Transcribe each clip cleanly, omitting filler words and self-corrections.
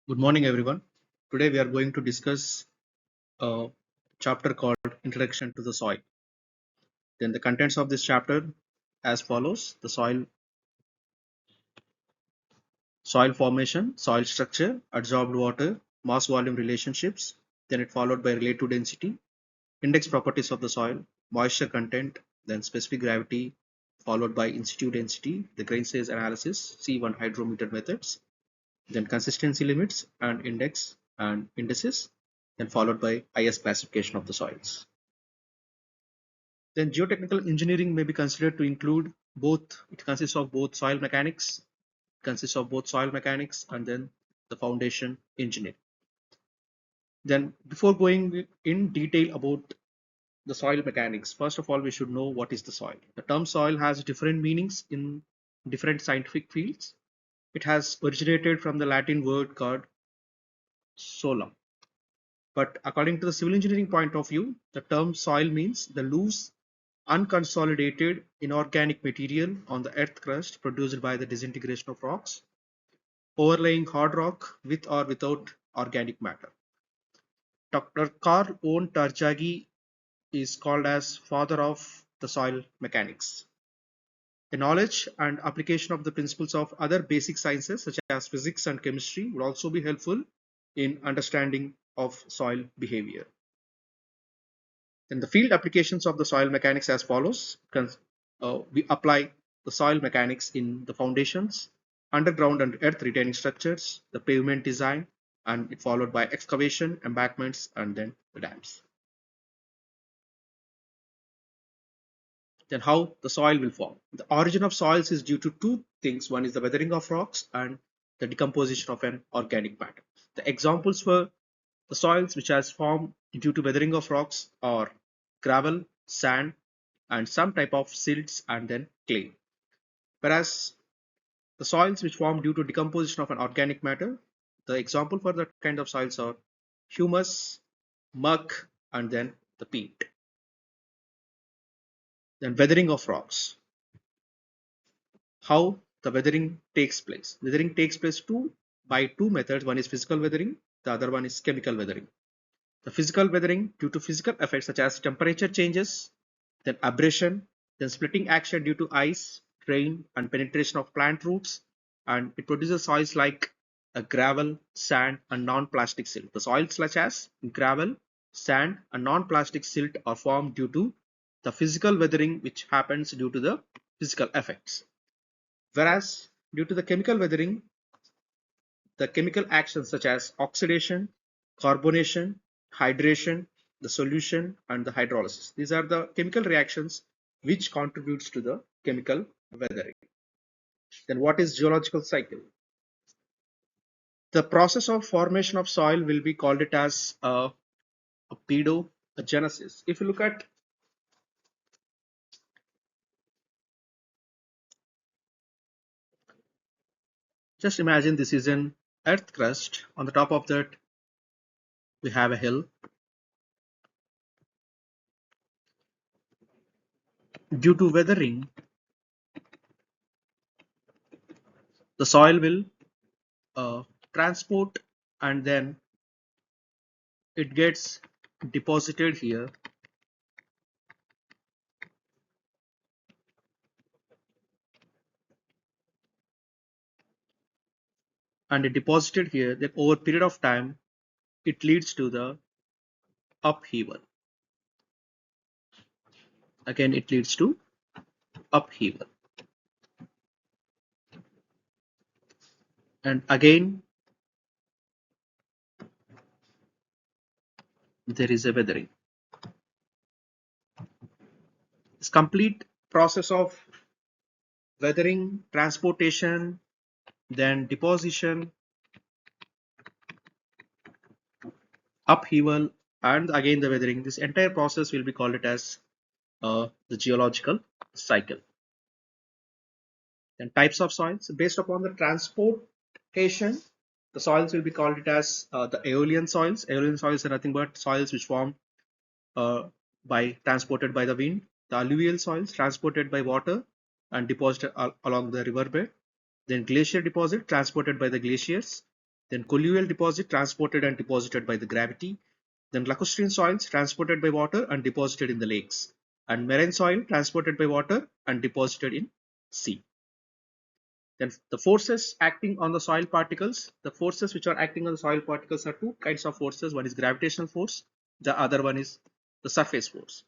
Good morning, everyone. Today we are going to discuss a chapter called Introduction to the Soil. Then the contents of this chapter as follows: the soil formation, soil structure, adsorbed water, mass volume relationships. Then it followed by relative density, index properties of the soil, moisture content, then specific gravity, followed by in situ density, the grain size analysis, C1 hydrometer methods, then consistency limits and index and indices, then followed by IS classification of the soils. Then geotechnical engineering may be considered to include both, it consists of both soil mechanics and then the foundation engineering. Then before going in detail about the soil mechanics, first of all, we should know what is the soil. The term soil has different meanings in different scientific fields. It has originated from the Latin word called solum. But according to the civil engineering point of view, the term soil means the loose, unconsolidated inorganic material on the earth crust produced by the disintegration of rocks, overlaying hard rock with or without organic matter. Dr. Carl Owen Tarjagi is called as father of the soil mechanics. The knowledge and application of the principles of other basic sciences such as physics and chemistry would also be helpful in understanding of soil behavior. Then the field applications of the soil mechanics as follows. We apply the soil mechanics in the foundations, underground and earth retaining structures, the pavement design, and it followed by excavation, embankments, and then the dams. Then how the soil will form. The origin of soils is due to two things. One is the weathering of rocks and the decomposition of an organic matter. The examples for the soils which has formed due to weathering of rocks are gravel, sand, and some type of silts and then clay. Whereas the soils which form due to decomposition of an organic matter, the example for that kind of soils are humus, muck, and then the peat. Then weathering of rocks. How the weathering takes place. Weathering takes place by two methods. One is physical weathering, the other one is chemical weathering. The physical weathering due to physical effects such as temperature changes, then abrasion, then splitting action due to ice, rain, and penetration of plant roots, and it produces soils like a gravel, sand, and non-plastic silt. The soils such as gravel, sand, and non-plastic silt are formed due to the physical weathering which happens due to the physical effects. Whereas due to the chemical weathering, the chemical actions such as oxidation, carbonation, hydration, the solution, and the hydrolysis. These are the chemical reactions which contributes to the chemical weathering. Then what is geological cycle? The process of formation of soil will be called it as a pedogenesis. If you look at just imagine this is an earth crust. On the top of that we have a hill. Due to weathering, the soil will transport and then it gets deposited here and it deposited here, then over a period of time it leads to the upheaval. Again it leads to upheaval, and again there is a weathering. This complete process of weathering, transportation, then deposition, upheaval, and again the weathering, this entire process will be called it as the geological cycle. Then types of soils based upon the transportation, the soils will be called it as the aeolian soils. Aeolian soils are nothing but soils which form by transported by the wind. The alluvial soils transported by water and deposited along the riverbed. Then glacier deposit transported by the glaciers. Then colluvial deposit transported and deposited by the gravity. Then lacustrine soils transported by water and deposited in the lakes. And marine soil transported by water and deposited in sea. Then the forces acting on the soil particles. The forces which are acting on the soil particles are two kinds of forces. One is gravitational force. The other one is the surface force.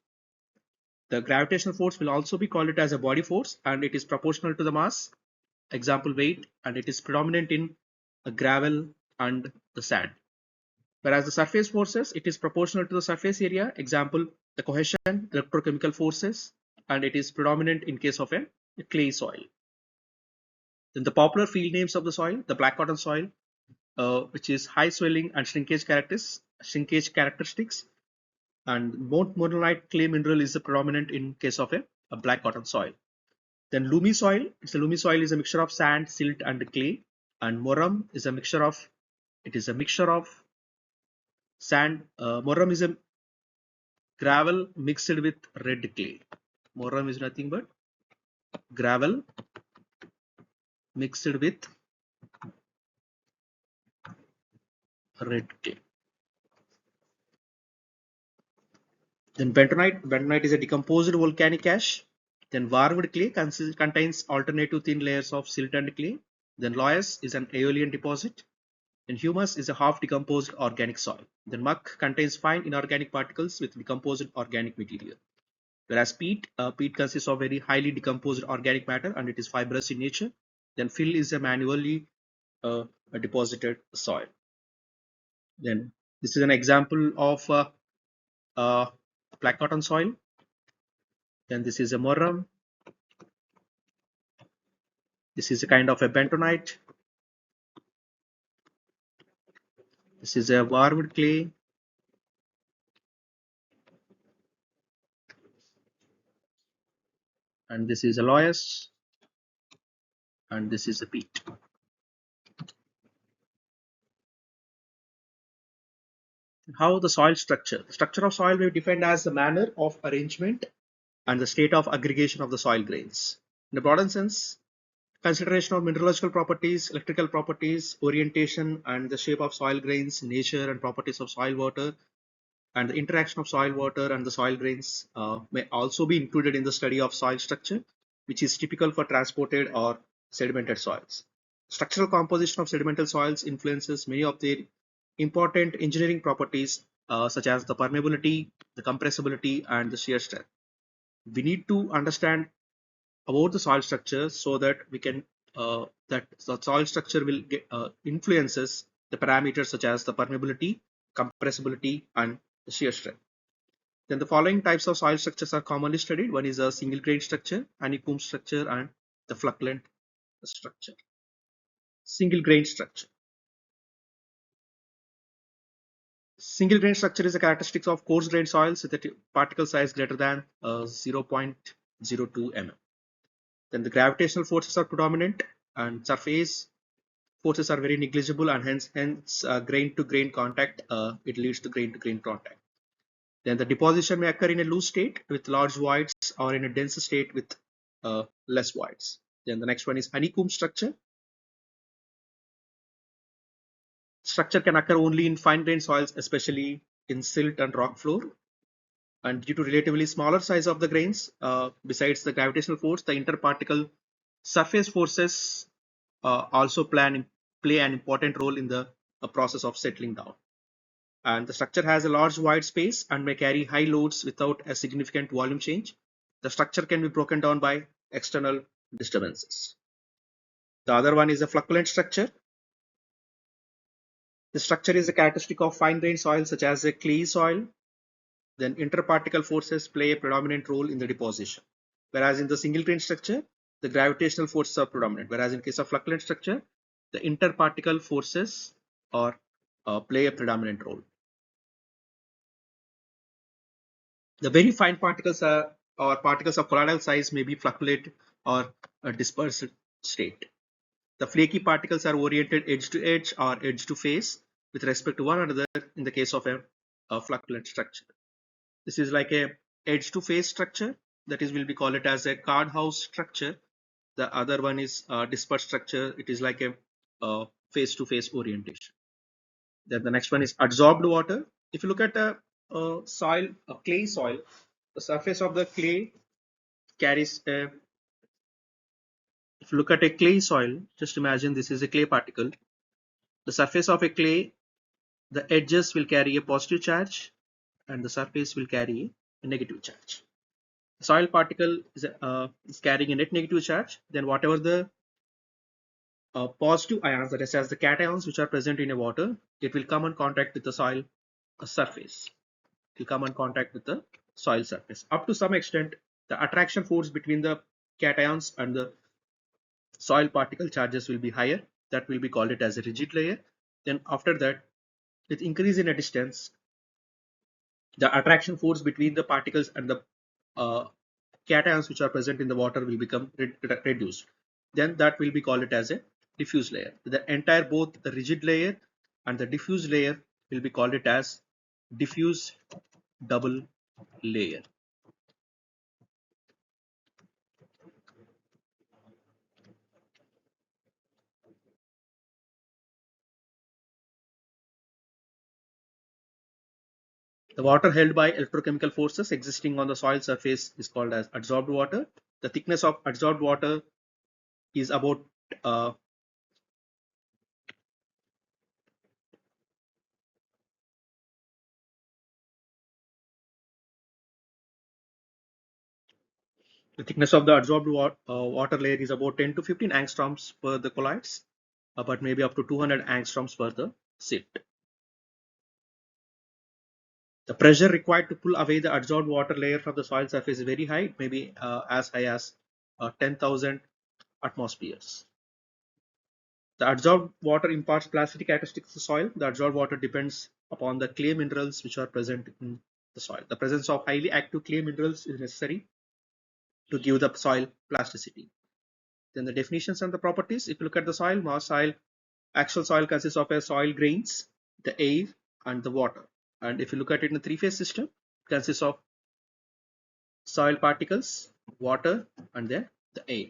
The gravitational force will also be called it as a body force, and it is proportional to the mass, example weight, and it is predominant in gravel and the sand. Whereas the surface forces, it is proportional to the surface area, example the cohesion, electrochemical forces, and it is predominant in case of a clay soil. Then the popular field names of the soil, the black cotton soil, which is high swelling and shrinkage characteristics, and Mount Morganite clay mineral is the predominant in case of a black cotton soil. Then loomy soil, loomy soil is a mixture of sand, silt, and clay, and morum is a mixture of sand. Morum is a gravel mixed with red clay. Morum is nothing but gravel mixed with red clay. Then bentonite is a decomposed volcanic ash. Then varved clay contains alternative thin layers of silt and clay. Then loess is an aeolian deposit. Then humus is a half decomposed organic soil. Then muck contains fine inorganic particles with decomposed organic material. Whereas peat consists of very highly decomposed organic matter and it is fibrous in nature. Then fill is a manually a deposited soil. Then this is an example of uh, black cotton soil. Then this is a morum. This is a kind of a bentonite. This is a varved clay. And this is a loess. And this is a peat. How the soil structure. The structure of soil may be defined as the manner of arrangement and the state of aggregation of the soil grains. In a broader sense, consideration of mineralogical properties, electrical properties, orientation, and the shape of soil grains, nature and properties of soil water, and the interaction of soil water and the soil grains may also be included in the study of soil structure, which is typical for transported or sedimented soils. Structural composition of sedimental soils influences many of their important engineering properties, such as the permeability, the compressibility, and the shear strength. We need to understand about the soil structure so that we can that the soil structure will get influences the parameters such as the permeability, compressibility, and the shear strength. Then the following types of soil structures are commonly studied. One is a single grain structure, honeycomb structure, and the flocculent structure. Single grain structure. Single grain structure is a characteristic of coarse grained soils with a particle size greater than 0.02 mm. Then the gravitational forces are predominant and surface forces are very negligible, and hence grain to grain contact, it leads to grain contact. Then the deposition may occur in a loose state with large voids or in a dense state with less voids. Then the next one is honeycomb structure. Structure can occur only in fine grained soils, especially in silt and rock floor. And due to relatively smaller size of the grains, besides the gravitational force, the interparticle surface forces also play an important role in the process of settling down. And the structure has a large void space and may carry high loads without a significant volume change. The structure can be broken down by external disturbances. The other one is a flocculent structure. The structure is a characteristic of fine grained soil such as a clay soil. Then interparticle forces play a predominant role in the deposition. Whereas in the single grain structure, the gravitational forces are predominant. Whereas in case of flocculent structure, the interparticle forces are play a predominant role. The very fine particles or particles of colloidal size may be flocculate or a dispersed state. The flaky particles are oriented edge to edge or edge to face with respect to one another in the case of a flocculent structure. This is like a edge to face structure, that is will be called it as a card house structure. The other one is dispersed structure. It is like a face-to-face orientation. Then the next one is adsorbed water. If you look at a soil, a clay soil, the surface of the clay carries a, if you look at a clay soil, just imagine this is a clay particle. The surface of a clay, the edges will carry a positive charge and the surface will carry a negative charge. The soil particle is carrying a net negative charge. Then whatever the positive ions, that is as the cations which are present in a water, it will come in contact with the soil surface. It will come in contact with the soil surface. Up to some extent, the attraction force between the cations and the soil particle charges will be higher. That will be called it as a rigid layer. Then after that, with increase in a distance, the attraction force between the particles and the uh, cations which are present in the water will become reduced. Then that will be called it as a diffuse layer. The entire, both the rigid layer and the diffuse layer, will be called it as diffuse double layer. The water held by electrochemical forces existing on the soil surface is called as adsorbed water. The thickness of adsorbed water is about the thickness of the adsorbed water layer is about 10 to 15 angstroms per the colloids, but maybe up to 200 angstroms per the silt. The pressure required to pull away the adsorbed water layer from the soil surface is very high, maybe as high as 10,000 atmospheres. The adsorbed water imparts plastic characteristics to the soil. The adsorbed water depends upon the clay minerals which are present in the soil. The presence of highly active clay minerals is necessary to give the soil plasticity. Then the definitions and the properties. If you look at the soil, axial soil consists of a soil grains, the air, and the water. And if you look at it in a three-phase system, it consists of soil particles, water, and the air.